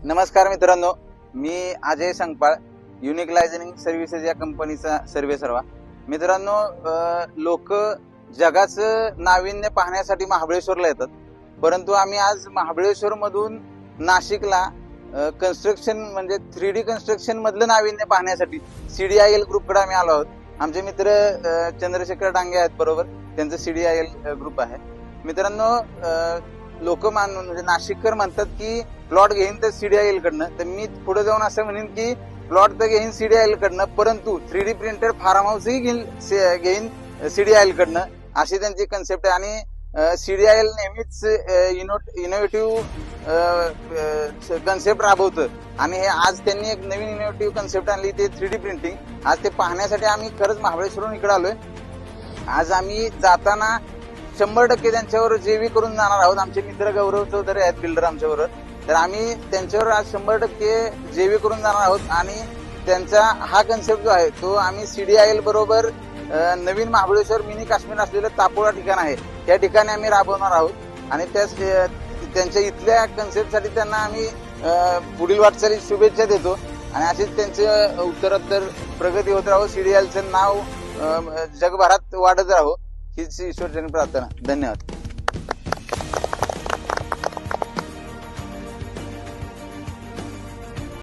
नमस्कार मित्रांनो, मी Ajay Sangpal, unique liaisoning services या कंपनीचा सर्वे सर्वा. मित्रांनो, लोक जगाचं नाविन्य पाहण्यासाठी महाबळेश्वरला येतात, परंतु आम्ही आज महाबळेश्वर मधून नाशिकला कन्स्ट्रक्शन म्हणजे 3D कन्स्ट्रक्शन मधलं नाविन्य पाहण्यासाठी CDIL ग्रुपकडे आम्ही आलो आहोत. आमचे मित्र चंद्रशेखर डांगे आहेत बरोबर, त्यांचं CDIL ग्रुप आहे. मित्रांनो, लोक म्हणजे नाशिककर म्हणतात की प्लॉट घेईन तर CDIL कडनं, तर मी पुढे जाऊन असं म्हणेन की प्लॉट तर घेईन CDIL कडनं, परंतु 3D प्रिंटेड फार्म हाऊसही घेईन CDIL कडनं, अशी त्यांची कन्सेप्ट आहे. आणि CDIL नेहमीच इनोव्हेटिव्ह कन्सेप्ट राबवतं आणि हे आज त्यांनी एक नवीन इनोव्हेटिव्ह कन्सेप्ट आणली, ते 3D प्रिंटिंग. आज ते पाहण्यासाठी आम्ही खरंच महाबळेश्वरून इकडे आलोय. आज आम्ही जाताना 100% त्यांच्यावर जेवी करून जाणार आहोत. आमचे मित्र गौरव चौधरी आहेत, बिल्डर आमच्याबरोबर, तर आम्ही त्यांच्यावर आज 100% जेवी करून जाणार आहोत. आणि त्यांचा हा कन्सेप्ट जो आहे तो आम्ही CDIL बरोबर नवीन महाबळेश्वर मिनी काश्मीर असलेलं तापोळा ठिकाण आहे, त्या ठिकाणी आम्ही राबवणार आहोत. आणि त्यांच्या इथल्या कन्सेप्टसाठी त्यांना आम्ही पुढील वाटचाली शुभेच्छा देतो आणि अशीच त्यांचे उत्तरोत्तर प्रगती होत राहो, CDILचं नाव जगभरात वाढत राहो, हीच ईश्वरचरणी प्रार्थना. धन्यवाद.